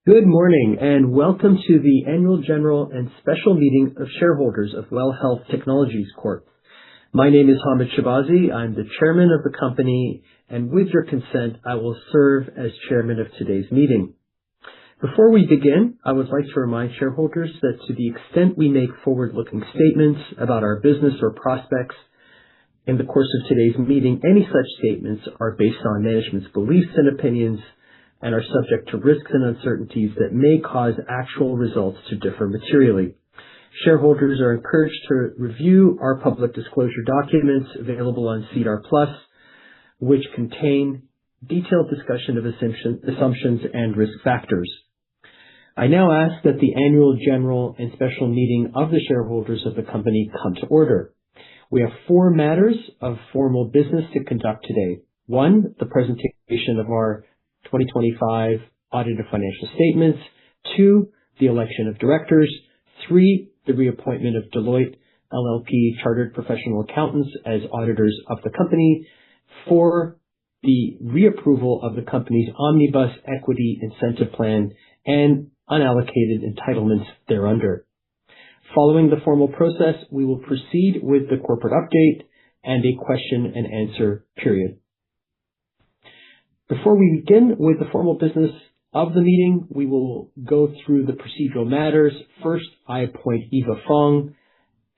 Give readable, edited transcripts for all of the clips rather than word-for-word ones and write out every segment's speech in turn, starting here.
Good morning and welcome to the Annual General and Special Meeting of Shareholders of WELL Health Technologies Corp. My name is Hamid Shabazi. I'm the chairman of the company, and with your consent, I will serve as chairman of today's meeting. Before we begin, I would like to remind shareholders that to the extent we make forward-looking statements about our business or prospects in the course of today's meeting, any such statements are based on management's beliefs and opinions and are subject to risks and uncertainties that may cause actual results to differ materially. Shareholders are encouraged to review our public disclosure documents available on SEDAR+, which contain detailed discussion of assumptions and risk factors. I now ask that the Annual General and Special Meeting of the shareholders of the company come to order. We have 4 matters of formal business to conduct today. 1, the presentation of our 2025 audited financial statements. 2, the election of directors. 3, the reappointment of Deloitte LLP Chartered Professional Accountants as auditors of the company. 4, the reapproval of the company's Omnibus Equity Incentive Plan and unallocated entitlements thereunder. Following the formal process, we will proceed with the corporate update and a question and answer period. Before we begin with the formal business of the meeting, we will go through the procedural matters. First, I appoint Eva Fong,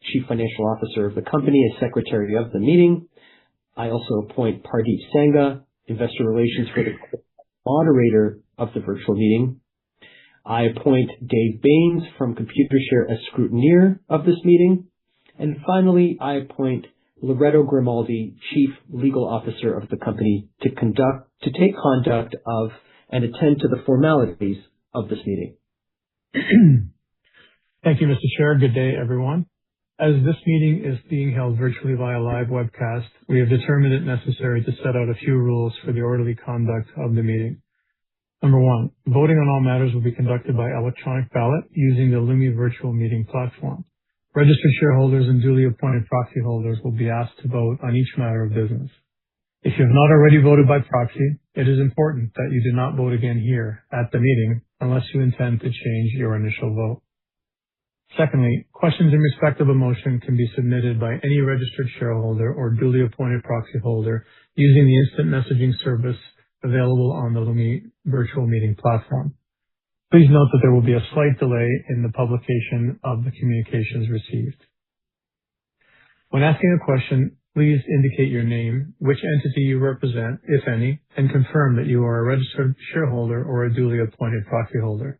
Chief Financial Officer of the company, as Secretary of the meeting. I also appoint Pardeep Sangha, Investor Relations for the moderator of the virtual meeting. I appoint Dave Baines from Computershare as scrutineer of this meeting. And finally, I appoint Loretto Grimaldi, Chief Legal Officer of the company, to take conduct of and attend to the formalities of this meeting. Thank you, Mr. Chair. Good day, everyone. As this meeting is being held virtually via live webcast, we have determined it necessary to set out a few rules for the orderly conduct of the meeting. Number 1, voting on all matters will be conducted by electronic ballot using the Lumi virtual meeting platform. Registered shareholders and duly appointed proxy holders will be asked to vote on each matter of business. If you have not already voted by proxy, it is important that you do not vote again here at the meeting unless you intend to change your initial vote. Secondly, questions in respect of a motion can be submitted by any registered shareholder or duly appointed proxy holder using the instant messaging service available on the Lumi virtual meeting platform. Please note that there will be a slight delay in the publication of the communications received. When asking a question, please indicate your name, which entity you represent, if any, and confirm that you are a registered shareholder or a duly appointed proxy holder.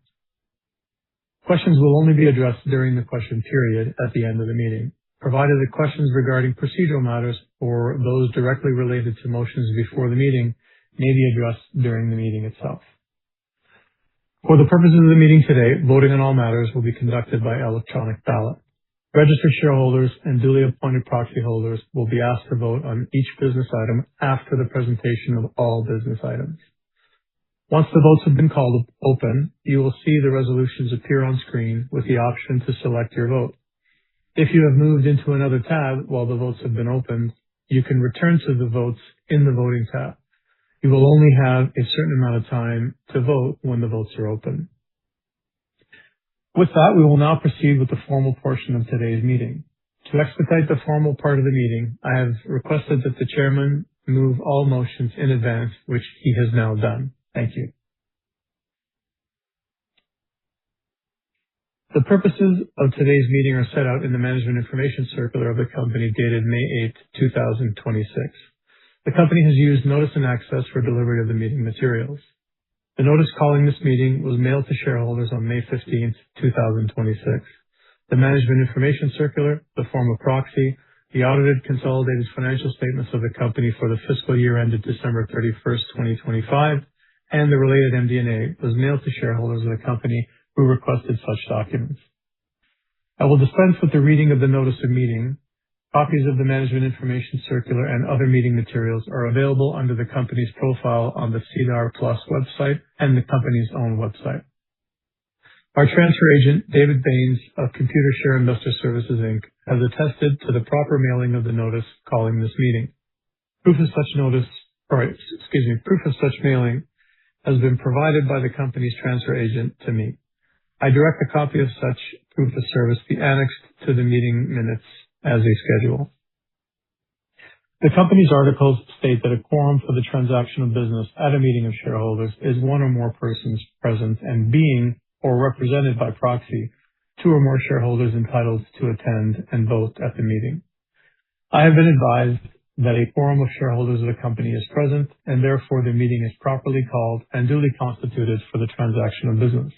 Questions will only be addressed during the question period at the end of the meeting, provided that questions regarding procedural matters or those directly related to motions before the meeting may be addressed during the meeting itself. For the purposes of the meeting today, voting on all matters will be conducted by electronic ballot. Registered shareholders and duly appointed proxy holders will be asked to vote on each business item after the presentation of all business items. Once the votes have been called open, you will see the resolutions appear on screen with the option to select your vote. If you have moved into another tab while the votes have been opened, you can return to the votes in the voting tab. You will only have a certain amount of time to vote when the votes are open. With that, we will now proceed with the formal portion of today's meeting. To expedite the formal part of the meeting, I have requested that the chairman move all motions in advance, which he has now done. Thank you. The purposes of today's meeting are set out in the Management Information Circular of the company dated May 8, 2026. The company has used notice and access for delivery of the meeting materials. The notice calling this meeting was mailed to shareholders on May 15th, 2026. The Management Information Circular, the form of proxy, the audited consolidated financial statements of the company for the fiscal year ended December 31st, 2025, and the related MD&A was mailed to shareholders of the company who requested such documents. I will dispense with the reading of the notice of meeting. Copies of the Management Information Circular and other meeting materials are available under the company's profile on the SEDAR+ website and the company's own website. Our transfer agent, David Baines of Computershare Investor Services Inc., has attested to the proper mailing of the notice calling this meeting. Proof of such mailing has been provided by the company's transfer agent to me. I direct a copy of such proof of service be annexed to the meeting minutes as a schedule. The company's articles state that a quorum for the transaction of business at a meeting of shareholders is one or more persons present and being or represented by proxy, two or more shareholders entitled to attend and vote at the meeting. I have been advised that a quorum of shareholders of the company is present, and therefore the meeting is properly called and duly constituted for the transaction of business.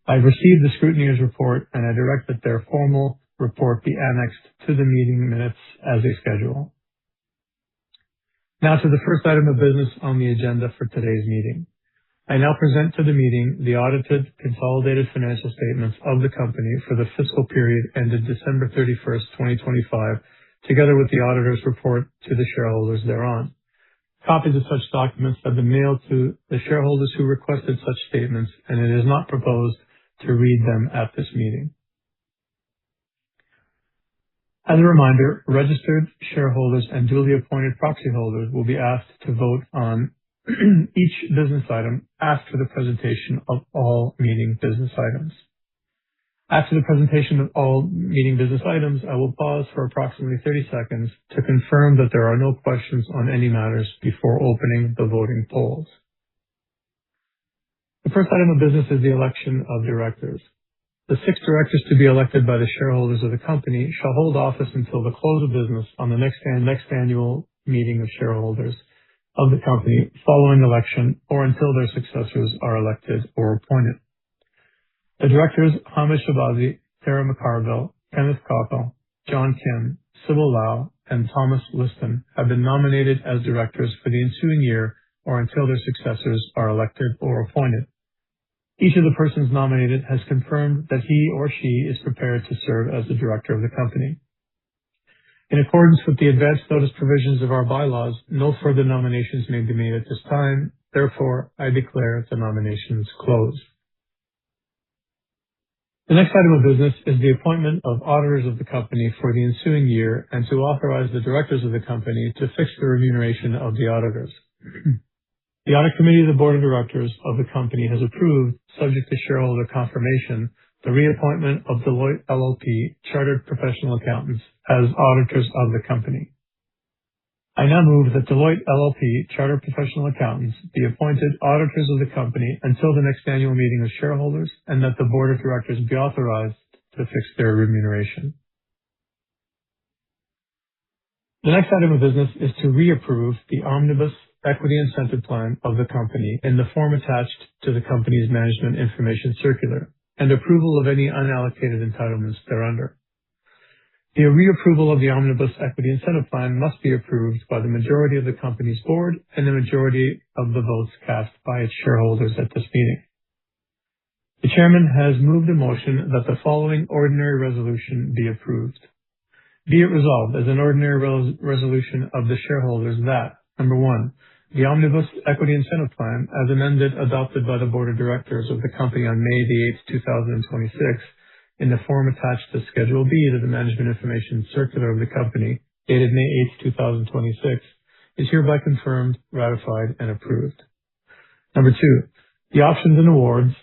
I have received the scrutineer's report, and I direct that their formal report be annexed to the meeting minutes as a schedule. Now to the first item of business on the agenda for today's meeting. I now present to the meeting the audited consolidated financial statements of the company for the fiscal period ended December 31st, 2025, together with the auditor's report to the shareholders thereon. Copies of such documents have been mailed to the shareholders who requested such statements, and it is not proposed to read them at this meeting. As a reminder, registered shareholders and duly appointed proxy holders will be asked to vote on each business item after the presentation of all meeting business items. After the presentation of all meeting business items, I will pause for approximately 30 seconds to confirm that there are no questions on any matters before opening the voting polls. The first item of business is the election of directors. The 6 directors to be elected by the shareholders of the company shall hold office until the close of business on the next annual meeting of shareholders of the company following election or until their successors are elected or appointed. The directors, Hamid Shabazi, Tara McCarville, Kenneth Cockle, John Kim, Sybil Lau, and Thomas Liston, have been nominated as directors for the ensuing year or until their successors are elected or appointed. Each of the persons nominated has confirmed that he or she is prepared to serve as the director of the company. In accordance with the advance notice provisions of our bylaws, no further nominations may be made at this time. Therefore, I declare the nominations closed. The next item of business is the appointment of auditors of the company for the ensuing year and to authorize the directors of the company to fix the remuneration of the auditors. The Audit Committee of the Board of Directors of the company has approved, subject to shareholder confirmation, the reappointment of Deloitte LLP Chartered Professional Accountants as auditors of the company. I now move that Deloitte LLP Chartered Professional Accountants be appointed auditors of the company until the next annual meeting of shareholders, and that the Board of Directors be authorized to fix their remuneration. The next item of business is to reapprove the Omnibus Equity Incentive Plan of the company in the form attached to the company's Management Information Circular, and approval of any unallocated entitlements thereunder. The reapproval of the Omnibus Equity Incentive Plan must be approved by the majority of the company's board and the majority of the votes cast by its shareholders at this meeting. The chairman has moved a motion that the following ordinary resolution be approved. Be it resolved as an ordinary resolution of the shareholders that, number 1, the Omnibus Equity Incentive Plan, as amended, adopted by the Board of Directors of the company on May the 8th, 2026, in the form attached to Schedule B to the Management Information Circular of the company, dated May 8th, 2026, is hereby confirmed, ratified, and approved. Number 2, the options and awards,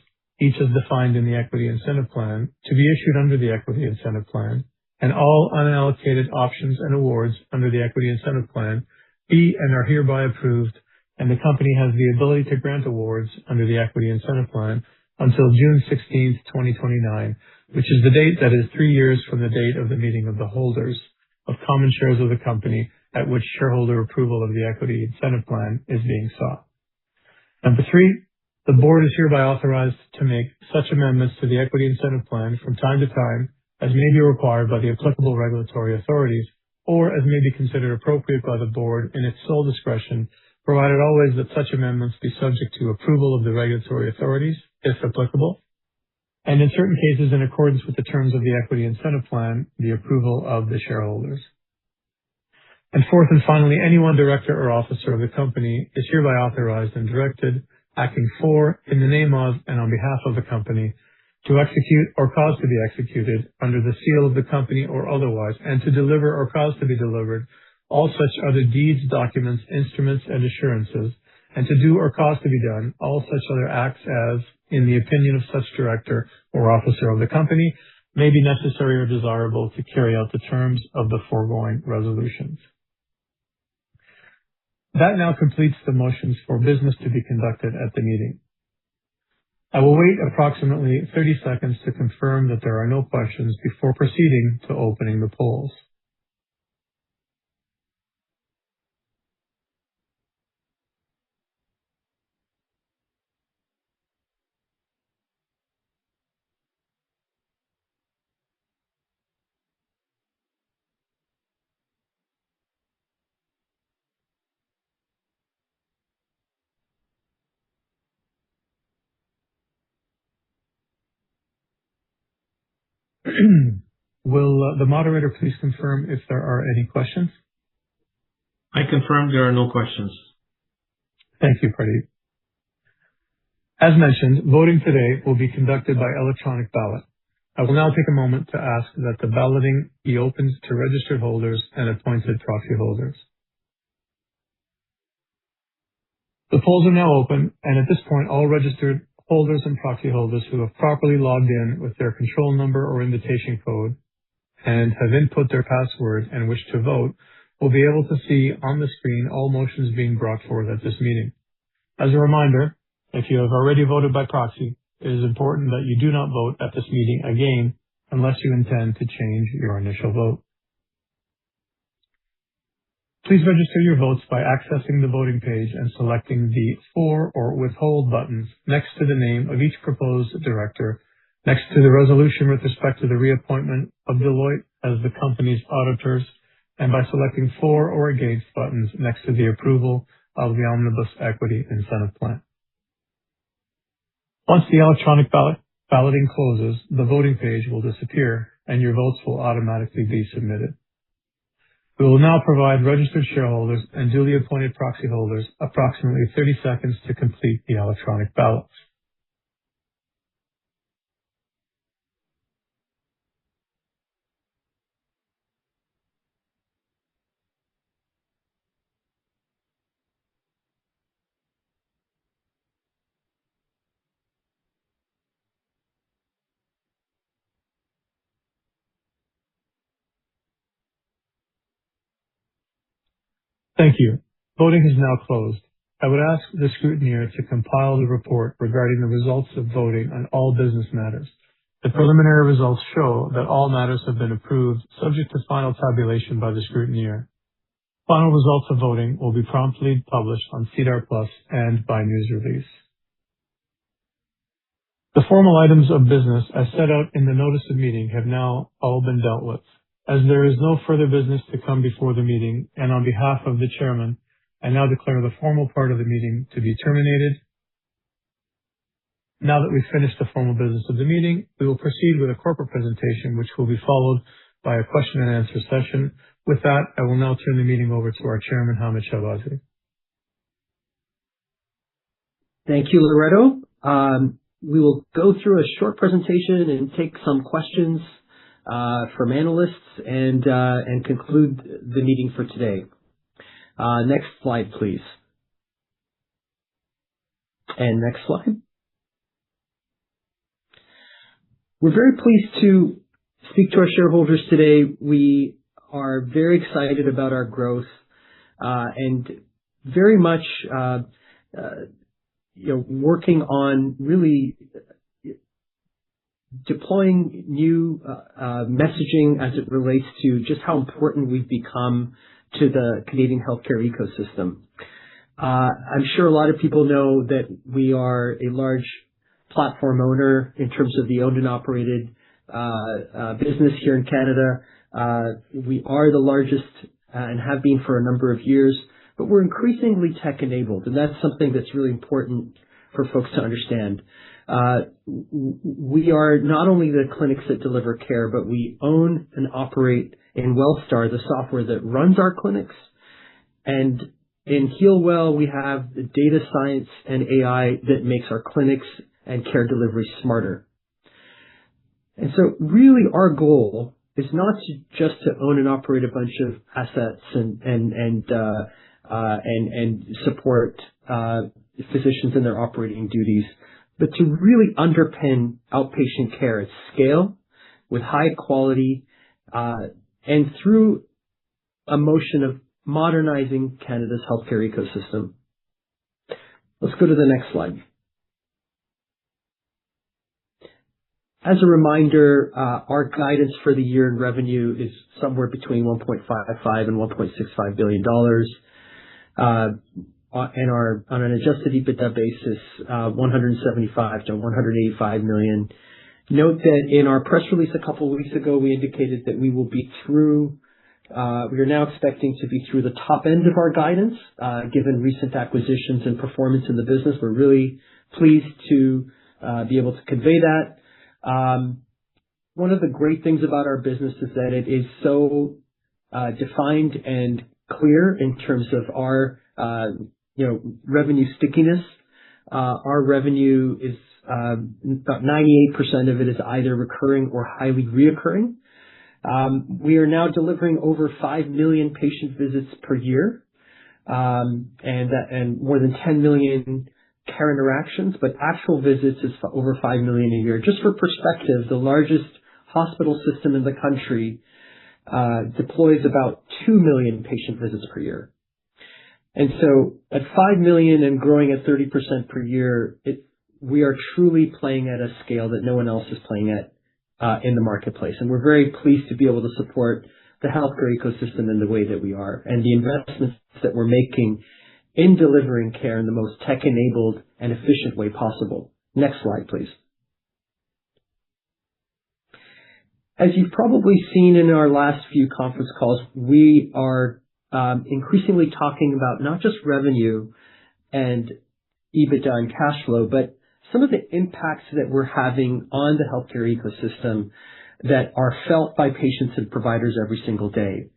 each as defined in the Equity Incentive Plan, to be issued under the Equity Incentive Plan, and all unallocated options and awards under the Equity Incentive Plan be and are hereby approved, and the company has the ability to grant awards under the Equity Incentive Plan until June 16th, 2029, which is the date that is 3 years from the date of the meeting of the holders of common shares of the company at which shareholder approval of the Equity Incentive Plan is being sought. Number 3, the board is hereby authorized to make such amendments to the Equity Incentive Plan from time to time as may be required by the applicable regulatory authorities, or as may be considered appropriate by the board in its sole discretion, provided always that such amendments be subject to approval of the regulatory authorities, if applicable, and in certain cases in accordance with the terms of the Equity Incentive Plan, the approval of the shareholders. And fourth and finally, any one director or officer of the company is hereby authorized and directed, acting for, in the name of, and on behalf of the company, to execute or cause to be executed under the seal of the company or otherwise, and to deliver or cause to be delivered all such other deeds, documents, instruments, and assurances and to do or cause to be done all such other acts as, in the opinion of such director or officer of the company, may be necessary or desirable to carry out the terms of the foregoing resolutions. That now completes the motions for business to be conducted at the meeting. I will wait approximately 30 seconds to confirm that there are no questions before proceeding to opening the polls. Will the moderator please confirm if there are any questions? I confirm there are no questions. Thank you, Pradeep. As mentioned, voting today will be conducted by electronic ballot. I will now take a moment to ask that the balloting be opened to registered holders and appointed proxy holders. The polls are now open, and at this point, all registered holders and proxy holders who have properly logged in with their control number or invitation code and have input their password and wish to vote will be able to see on the screen all motions being brought forward at this meeting. As a reminder, if you have already voted by proxy, it is important that you do not vote at this meeting again unless you intend to change your initial vote. Please register your votes by accessing the voting page and selecting the For or Withhold buttons next to the name of each proposed director, next to the resolution with respect to the reappointment of Deloitte as the company's auditors, and by selecting For or Against buttons next to the approval of the Omnibus Equity Incentive Plan. Once the electronic balloting closes, the voting page will disappear and your votes will automatically be submitted. We will now provide registered shareholders and duly appointed proxy holders approximately 30 seconds to complete the electronic ballots. Thank you. Voting is now closed. I would ask the scrutineer to compile the report regarding the results of voting on all business matters. The preliminary results show that all matters have been approved, subject to final tabulation by the scrutineer. Final results of voting will be promptly published on SEDAR+ and by news release. The formal items of business as set out in the notice of meeting have now all been dealt with. As there is no further business to come before the meeting, and on behalf of the chairman, I now declare the formal part of the meeting to be terminated. Now that we've finished the formal business of the meeting, we will proceed with a corporate presentation, which will be followed by a question and answer session. With that, I will now turn the meeting over to our chairman, Hamid Shahbazi. Thank you, Loretto. We will go through a short presentation and take some questions from analysts and conclude the meeting for today. Next slide, please. And next slide. We're very pleased to speak to our shareholders today. We are very excited about our growth and very much working on really deploying new messaging as it relates to just how important we've become to the Canadian healthcare ecosystem. I'm sure a lot of people know that we are a large platform owner in terms of the owned and operated business here in Canada. We are the largest and have been for a number of years, but we're increasingly tech-enabled, and that's something that's really important for folks to understand. We are not only the clinics that deliver care, but we own and operate in WellStar, the software that runs our clinics. And in HealWell, we have the data science and AI that makes our clinics and care delivery smarter. And so really our goal is not just to own and operate a bunch of assets and support physicians in their operating duties, but to really underpin outpatient care at scale with high quality, and through a motion of modernizing Canada's healthcare ecosystem. Let's go to the next slide. As a reminder, our guidance for the year in revenue is somewhere between $1.55 and $1.65 billion. On an adjusted EBITDA basis, $175 to $185 million. Note that in our press release a couple of weeks ago, we indicated that we are now expecting to be through the top end of our guidance, given recent acquisitions and performance in the business. We're really pleased to be able to convey that. One of the great things about our business is that it is so defined and clear in terms of our revenue stickiness. Our revenue is about 98% of it is either recurring or highly reoccurring. We are now delivering over 5 million patient visits per year, and more than 10 million care interactions, but actual visits is over 5 million a year. Just for perspective, the largest hospital system in the country deploys about 2 million patient visits per year. And so at 5 million and growing at 30% per year, we are truly playing at a scale that no one else is playing at in the marketplace. And we're very pleased to be able to support the healthcare ecosystem in the way that we are, and the investments that we're making in delivering care in the most tech-enabled and efficient way possible. Next slide, please. As you've probably seen in our last few conference calls, we are increasingly talking about not just revenue and EBITDA and cash flow, but some of the impacts that we're having on the healthcare ecosystem that are felt by patients and providers every single day.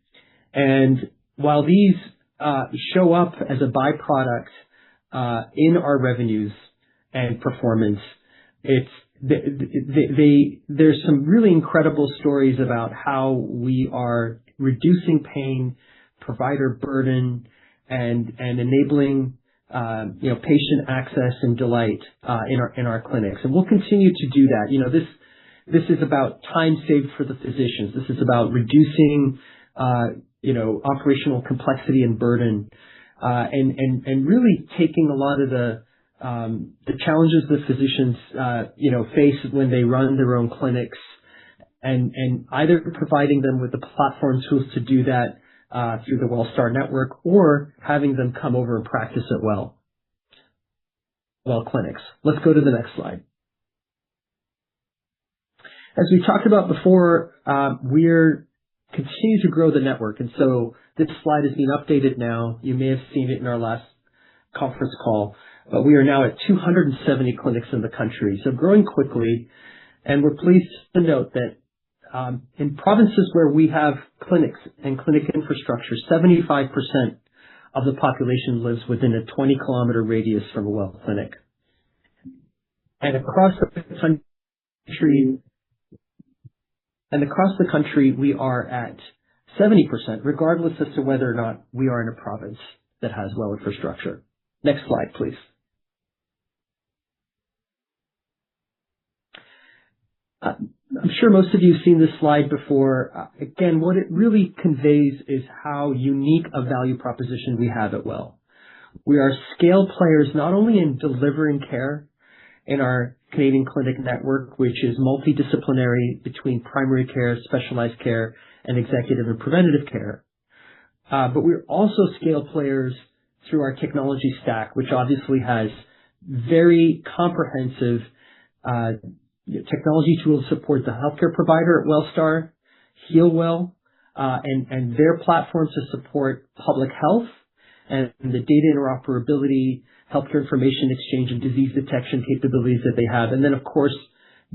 And while these show up as a byproduct in our revenues and performance, there's some really incredible stories about how we are reducing pain, provider burden, and enabling patient access and delight in our clinics. And we'll continue to do that. This is about time saved for the physicians. This is about reducing operational complexity and burden, and really taking a lot of the challenges that physicians face when they run their own clinics, and either providing them with the platform tools to do that through the WellStar network, or having them come over and practice at Well clinics. Let's go to the next slide. As we talked about before, we're continue to grow the network. And so this slide is being updated now. You may have seen it in our last conference call, but we are now at 270 clinics in the country. So growing quickly. And we're pleased to note that in provinces where we have clinics and clinic infrastructure, 75% of the population lives within a 20-kilometer radius from a Well clinic. And across the country, we are at 70%, regardless as to whether or not we are in a province that has Well infrastructure. Next slide, please. I'm sure most of you have seen this slide before. Again, what it really conveys is how unique a value proposition we have at Well. We are scale players not only in delivering care in our Canadian clinic network, which is multidisciplinary between primary care, specialized care, and executive and preventative care, but we're also scale players through our technology stack, which obviously has very comprehensive technology tools to support the healthcare provider at WellStar, HealWell, and their platforms to support public health and the data interoperability, healthcare information exchange, and disease detection capabilities that they have. And then, of course,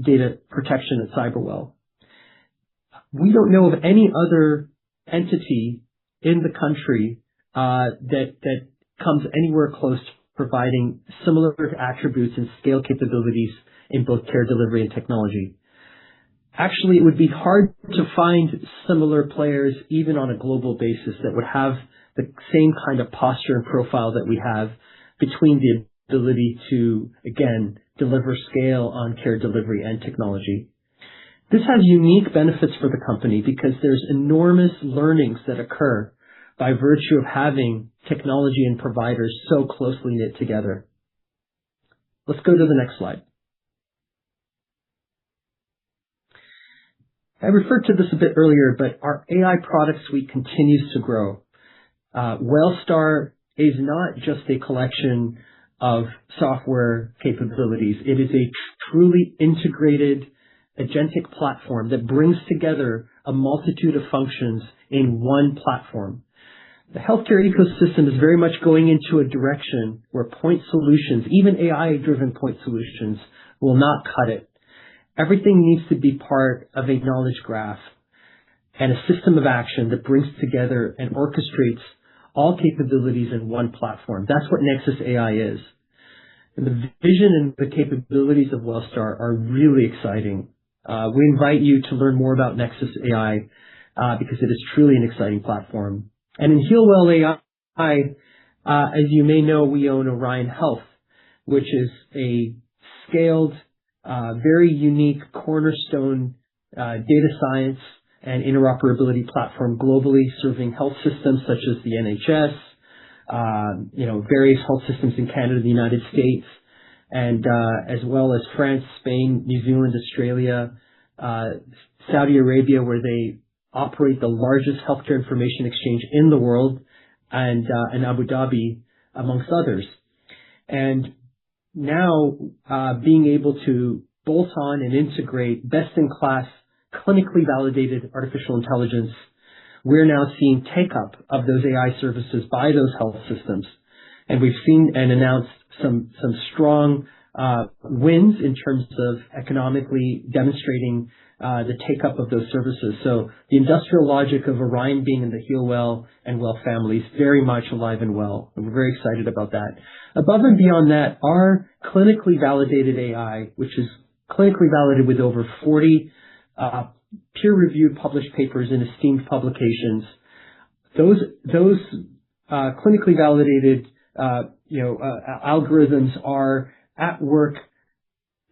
data protection at CyberWell. We don't know of any other entity in the country that comes anywhere close to providing similar attributes and scale capabilities in both care delivery and technology. Actually, it would be hard to find similar players, even on a global basis, that would have the same kind of posture and profile that we have between the ability to, again, deliver scale on care delivery and technology. This has unique benefits for the company because there's enormous learnings that occur by virtue of having technology and providers so closely knit together. Let's go to the next slide. I referred to this a bit earlier, but our AI product suite continues to grow. Wellstar is not just a collection of software capabilities. It is a truly integrated agentic platform that brings together a multitude of functions in one platform. The healthcare ecosystem is very much going into a direction where point solutions, even AI-driven point solutions, will not cut it. Everything needs to be part of a knowledge graph and a system of action that brings together and orchestrates all capabilities in one platform. That's what Nexus AI is. And the vision and the capabilities of Wellstar are really exciting. We invite you to learn more about Nexus AI because it is truly an exciting platform. And in HealWell AI, as you may know, we own Orion Health, which is a scaled, very unique cornerstone data science and interoperability platform globally, serving health systems such as the NHS, various health systems in Canada, the United States, and as well as France, Spain, New Zealand, Australia, Saudi Arabia, where they operate the largest healthcare information exchange in the world, and Abu Dhabi, amongst others. And now being able to bolt on and integrate best-in-class, clinically validated artificial intelligence, we're now seeing take-up of those AI services by those health systems. And we've seen and announced some strong wins in terms of economically demonstrating the take-up of those services. So the industrial logic of Orion being in the HealWell and Well families very much alive and well. And we're very excited about that. Above and beyond that, our clinically validated AI, which is clinically validated with over 40 peer-reviewed published papers in esteemed publications, those clinically validated algorithms are at work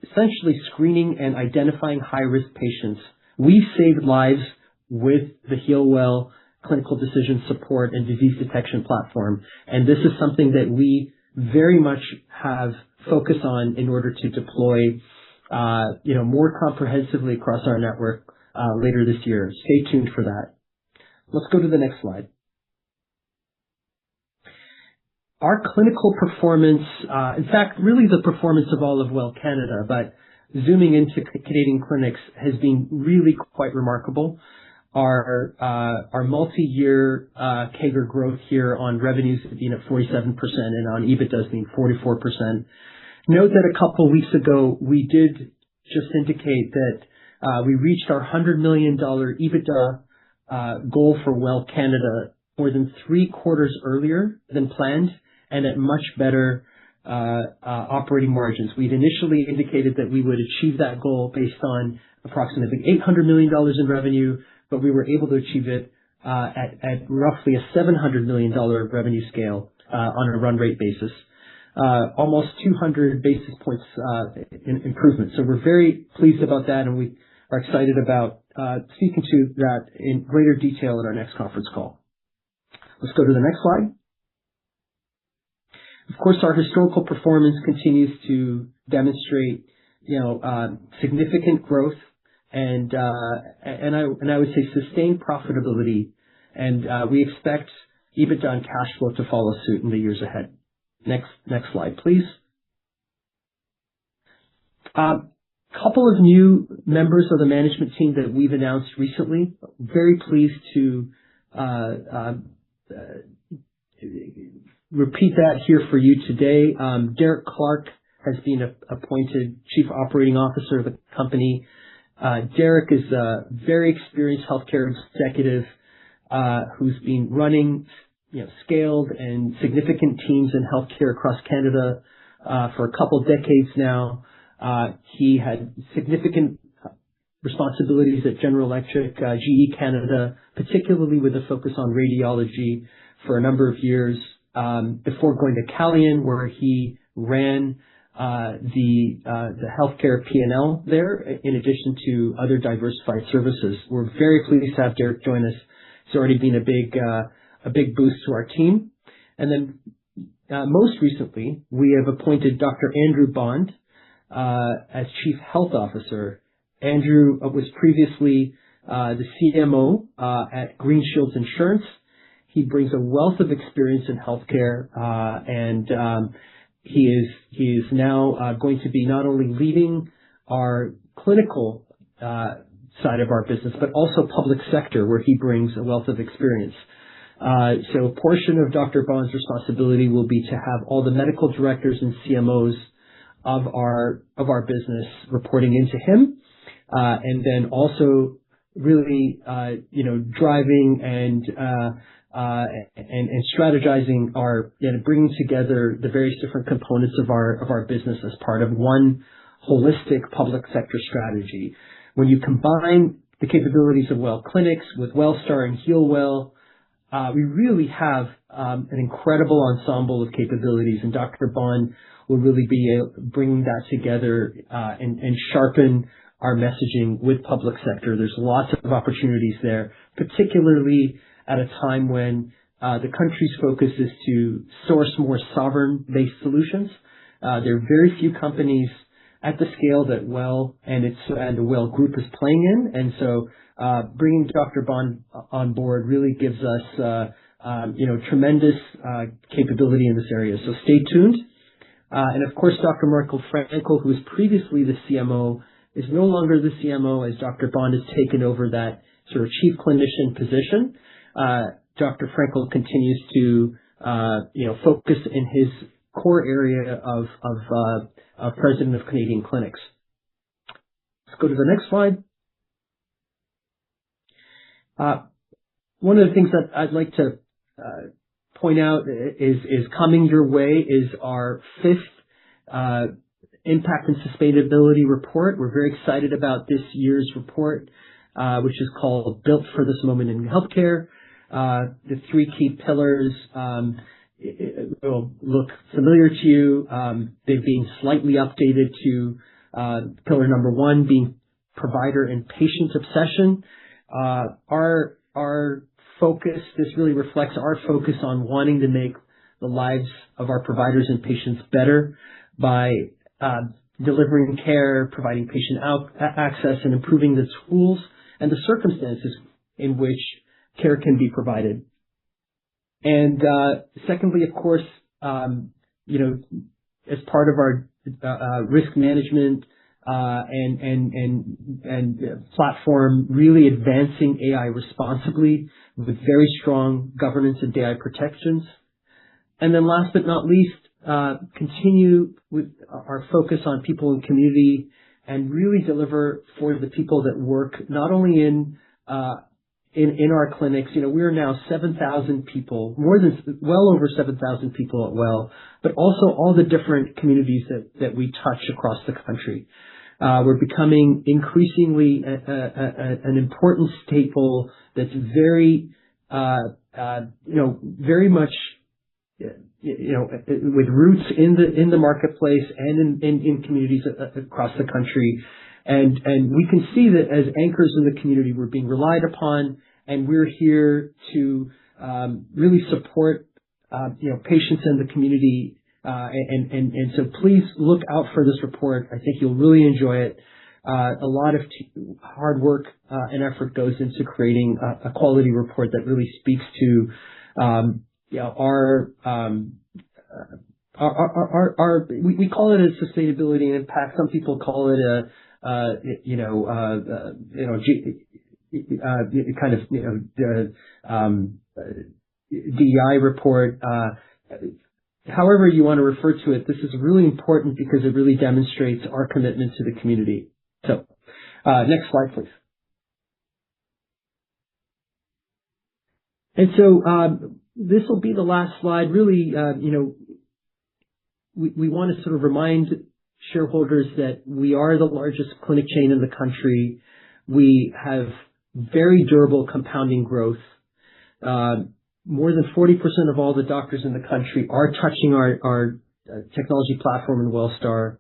essentially screening and identifying high-risk patients. We've saved lives with the HealWell clinical decision support and disease detection platform. And this is something that we very much have focus on in order to deploy more comprehensively across our network later this year. Stay tuned for that. Let's go to the next slide. Our clinical performance, in fact, really the performance of all of Well Canada, but zooming into Canadian clinics has been really quite remarkable. Our multi-year CAGR growth here on revenues has been at 47% and on EBITDA has been 44%. Note that a couple of weeks ago, we did just indicate that we reached our $100 million EBITDA goal for Well Canada more than 3 quarters earlier than planned, and at much better operating margins. We'd initially indicated that we would achieve that goal based on approximately $800 million in revenue, but we were able to achieve it at roughly a $700 million revenue scale on a run rate basis. Almost 200 basis points improvement. So we're very pleased about that, and we are excited about speaking to that in greater detail at our next conference call. Let's go to the next slide. Of course, our historical performance continues to demonstrate, significant growth and I would say sustained profitability. And we expect EBITDA and cash flow to follow suit in the years ahead. Next slide, please. Couple of new members of the management team that we've announced recently. Very pleased to repeat that here for you today. Derek Clark has been appointed Chief Operating Officer of the company. Derek is a very experienced healthcare executive who's been running scaled and significant teams in healthcare across Canada for a couple of decades now. He had significant responsibilities at General Electric, GE Canada, particularly with a focus on radiology for a number of years. before going to Calian, where he ran the healthcare P&L there, in addition to other diversified services. We're very pleased to have Derek join us. It's already been a big boost to our team. And then most recently, we have appointed Dr. Andrew Bond as Chief Health Officer. Andrew was previously the CMO at Green Shields Insurance. He brings a wealth of experience in healthcare, and he is now going to be not only leading our clinical side of our business, but also public sector, where he brings a wealth of experience. So a portion of Dr. Bond's responsibility will be to have all the medical directors and CMOs of our business reporting into him, and then also really driving and strategizing bringing together the various different components of our business as part of one holistic public sector strategy. When you combine the capabilities of WELL Clinics with WellStar and HealWell, we really have an incredible ensemble of capabilities, and Dr. Bond will really be bringing that together and sharpen our messaging with public sector. There's lots of opportunities there, particularly at a time when the country's focus is to source more sovereign-based solutions. There are very few companies at the scale that WELL and the WELL Group is playing in, and so bringing Dr. Bond on board really gives us tremendous capability in this area. So stay tuned. And of course, Dr. Michael Frankel, who was previously the CMO, is no longer the CMO, as Dr. Bond has taken over that sort of chief clinician position. Dr. Frankel continues to focus in his core area of president of Canadian Clinics. Let's go to the next slide. One of the things that I'd like to point out is coming your way is our fifth Impact and Sustainability Report. We're very excited about this year's report, which is called Built for This Moment in Healthcare. The three key pillars will look familiar to you. They've been slightly updated to pillar number 1 being provider and patient obsession. Our focus, this really reflects our focus on wanting to make the lives of our providers and patients better by delivering care, providing patient access, and improving the tools and the circumstances in which care can be provided. And secondly, of course, as part of our risk management and platform, really advancing AI responsibly with very strong governance and data protections. And then last but not least, continue with our focus on people and community and really deliver for the people that work not only in our clinics. We are now 7,000 people, well over 7,000 people at WELL, but also all the different communities that we touch across the country. We're becoming increasingly an important staple that's very much with roots in the marketplace and in communities across the country. And we can see that as anchors in the community, we're being relied upon, and we're here to really support patients in the community. And so please look out for this report. I think you'll really enjoy it. A lot of hard work and effort goes into creating a quality report that really speaks to we call it a sustainability and impact. Some people call it DEI report. However you want to refer to it, this is really important because it really demonstrates our commitment to the community. So, next slide, please. And so, this will be the last slide. Really, we want to sort of remind shareholders that we are the largest clinic chain in the country. We have very durable compounding growth. more than 40% of all the doctors in the country are touching our technology platform in Wellstar.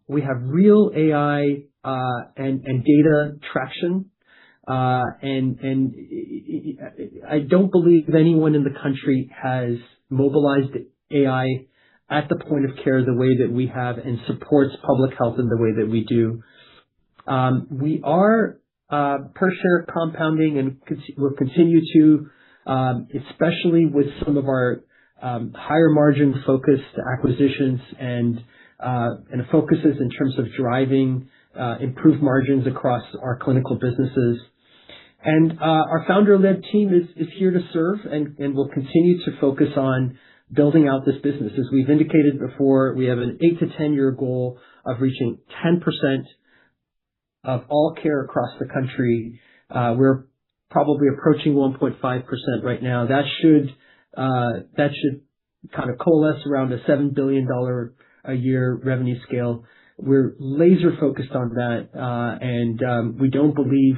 We have real AI and data traction. And I don't believe anyone in the country has mobilized AI at the point of care the way that we have and supports public health in the way that we do. We are per share compounding and we'll continue to, especially with some of our higher margin focused acquisitions and focuses in terms of driving improved margins across our clinical businesses. And our founder-led team is here to serve and will continue to focus on building out this business. As we've indicated before, we have an 8 to 10 year goal of reaching 10% of all care across the country. We're probably approaching 1.5% right now. That should kind of coalesce around a $7 billion a year revenue scale. We're laser focused on that, and we don't believe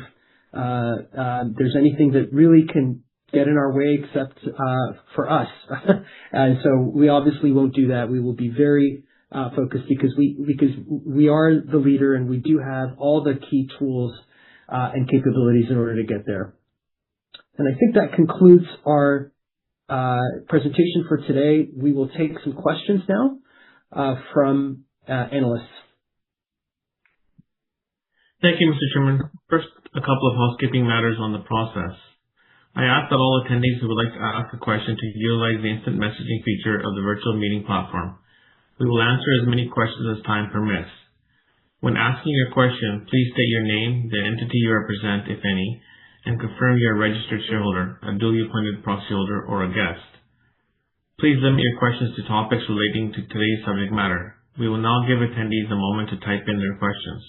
there's anything that really can get in our way except for us. And so we obviously won't do that. We will be very focused because we are the leader and we do have all the key tools and capabilities in order to get there. And I think that concludes our presentation for today. We will take some questions now from analysts. Thank you, Mr. Chairman. First, a couple of housekeeping matters on the process. I ask that all attendees who would like to ask a question to utilize the instant messaging feature of the virtual meeting platform. We will answer as many questions as time permits. When asking your question, please state your name, the entity you represent, if any, and confirm you're a registered shareholder, a duly appointed proxy holder, or a guest. Please limit your questions to topics relating to today's subject matter. We will now give attendees a moment to type in their questions.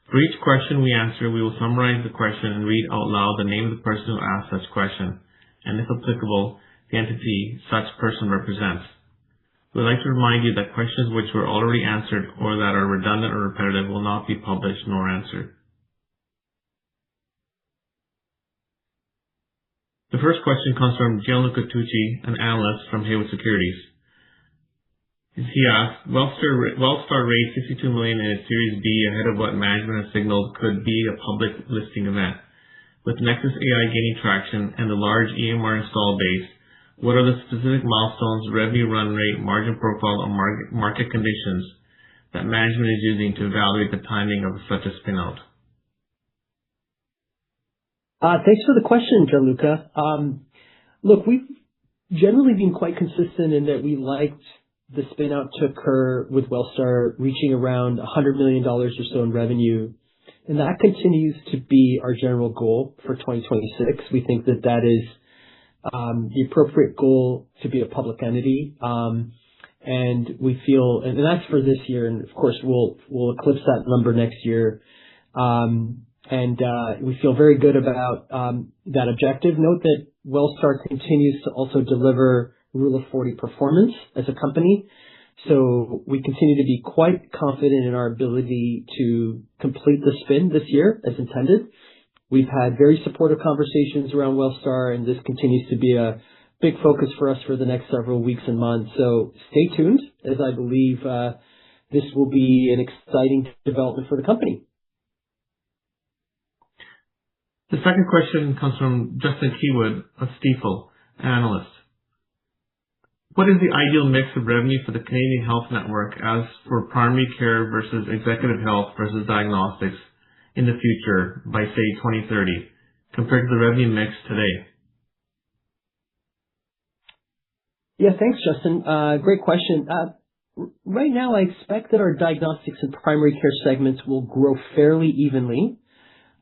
For each question we answer, we will summarize the question and read out loud the name of the person who asked such question, and if applicable, the entity such person represents. We would like to remind you that questions which were already answered or that are redundant or repetitive will not be published nor answered. The first question comes from Gianluca Tucci, an analyst from Haywood Securities. He asked, Wellstar raised $62 million in its Series B ahead of what management has signaled could be a public listing event. With Nexus AI gaining traction and the large EMR install base, what are the specific milestones, revenue run rate, margin profile, or market conditions that management is using to evaluate the timing of such a spin-out? Thanks for the question, Gianluca. Look, we've generally been quite consistent in that we liked the spin out to occur with Wellstar reaching around $100 million or so in revenue. And that continues to be our general goal for 2026. We think that that is the appropriate goal to be a public entity. And we feel, and that's for this year. And of course, we'll eclipse that number next year. And we feel very good about that objective. Note that Wellstar continues to also deliver Rule of 40 performance as a company. So we continue to be quite confident in our ability to complete the spin this year as intended. We've had very supportive conversations around Wellstar, and this continues to be a big focus for us for the next several weeks and months. So stay tuned, as I believe this will be an exciting development for the company. The second question comes from Justin Keywood of Stifel, analyst. What is the ideal mix of revenue for the Canadian Health Network as for primary care versus executive health versus diagnostics in the future by, say, 2030, compared to the revenue mix today? Yeah, thanks, Justin. Great question. Right now, I expect that our diagnostics and primary care segments will grow fairly evenly.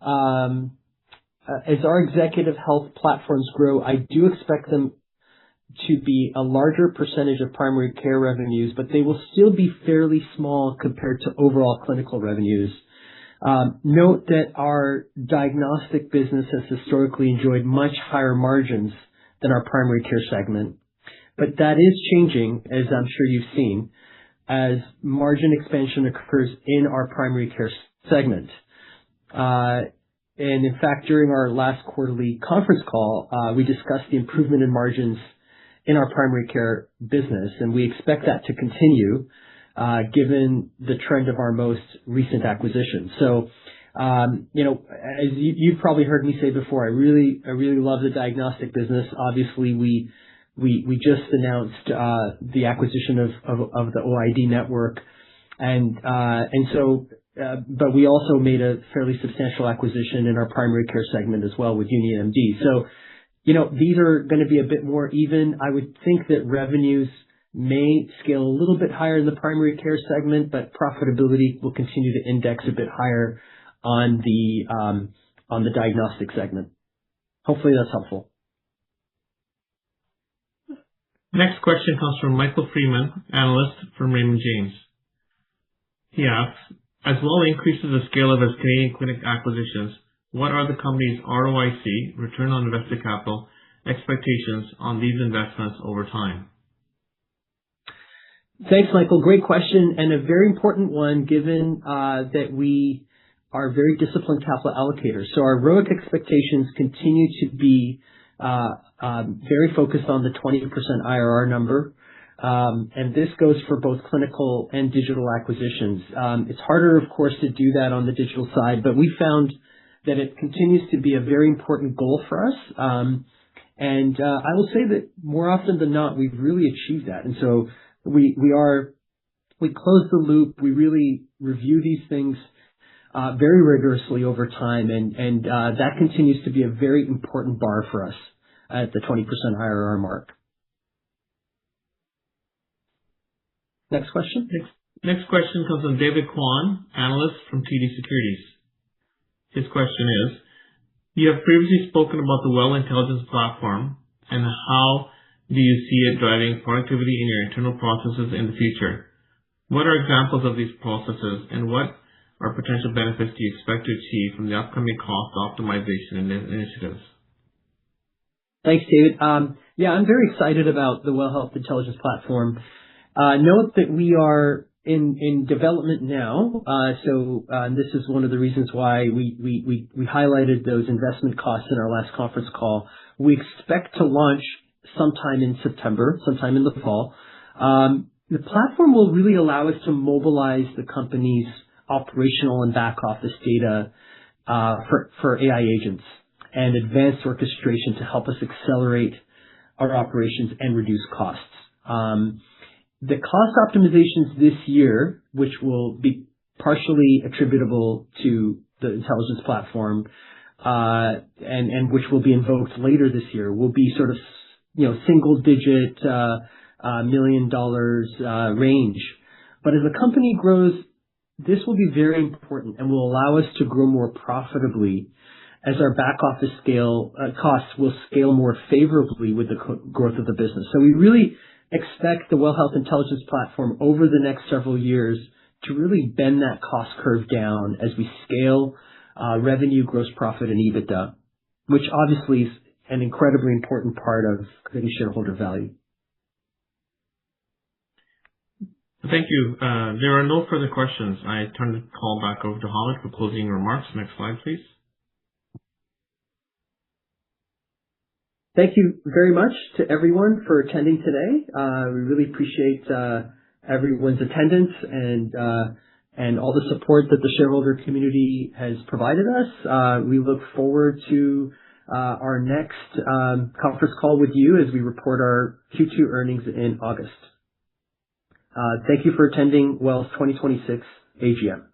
As our executive health platforms grow, I do expect them to be a larger percentage of primary care revenues, but they will still be fairly small compared to overall clinical revenues. Note that our diagnostic business has historically enjoyed much higher margins than our primary care segment, but that is changing, as I'm sure you've seen, as margin expansion occurs in our primary care segment. And in fact, during our last quarterly conference call, we discussed the improvement in margins in our primary care business, and we expect that to continue given the trend of our most recent acquisition. So, as you've probably heard me say before, I really love the diagnostic business. Obviously, we just announced the acquisition of the OID network, but we also made a fairly substantial acquisition in our primary care segment as well with UniMD. So, these are going to be a bit more even. I would think that revenues may scale a little bit higher in the primary care segment, but profitability will continue to index a bit higher on the diagnostic segment. Hopefully that's helpful. Next question comes from Michael Freeman, analyst from Raymond James. He asks, as WELL increases the scale of its Canadian clinic acquisitions, what are the company's ROIC, return on invested capital, expectations on these investments over time? Thanks, Michael. Great question, and a very important one given that we are very disciplined capital allocators. So our ROIC expectations continue to be very focused on the 20% IRR number. And this goes for both clinical and digital acquisitions. It's harder, of course, to do that on the digital side, but we found that it continues to be a very important goal for us. And I will say that more often than not, we've really achieved that. And so we close the loop. We really review these things very rigorously over time, and that continues to be a very important bar for us at the 20% IRR mark. Next question. Next question comes from David Kwan, analyst from TD Securities. His question is, you have previously spoken about the WELL Intelligence platform and how do you see it driving productivity in your internal processes in the future? What are examples of these processes and what are potential benefits do you expect to achieve from the upcoming cost optimization initiatives? Thanks, David. I'm very excited about the WELL Health Intelligence platform. Note that we are in development now. This is one of the reasons why we highlighted those investment costs in our last conference call. We expect to launch sometime in September, sometime in the fall. The platform will really allow us to mobilize the company's operational and back office data for AI agents and advanced orchestration to help us accelerate our operations and reduce costs. The cost optimizations this year, which will be partially attributable to the intelligence platform, and which will be invoked later this year, will be sort of, single digit $1 million range. But as the company grows, this will be very important and will allow us to grow more profitably as our back office costs will scale more favorably with the growth of the business. So we really expect the WELL Health Intelligence platform over the next several years to really bend that cost curve down as we scale revenue, gross profit, and EBITDA, which obviously is an incredibly important part of creating shareholder value. Thank you. There are no further questions. I turn the call back over to Hamid for closing remarks. Next slide, please. Thank you very much to everyone for attending today. We really appreciate everyone's attendance and all the support that the shareholder community has provided us. We look forward to our next conference call with you as we report our Q2 earnings in August. Thank you for attending WELL's 2026 AGM.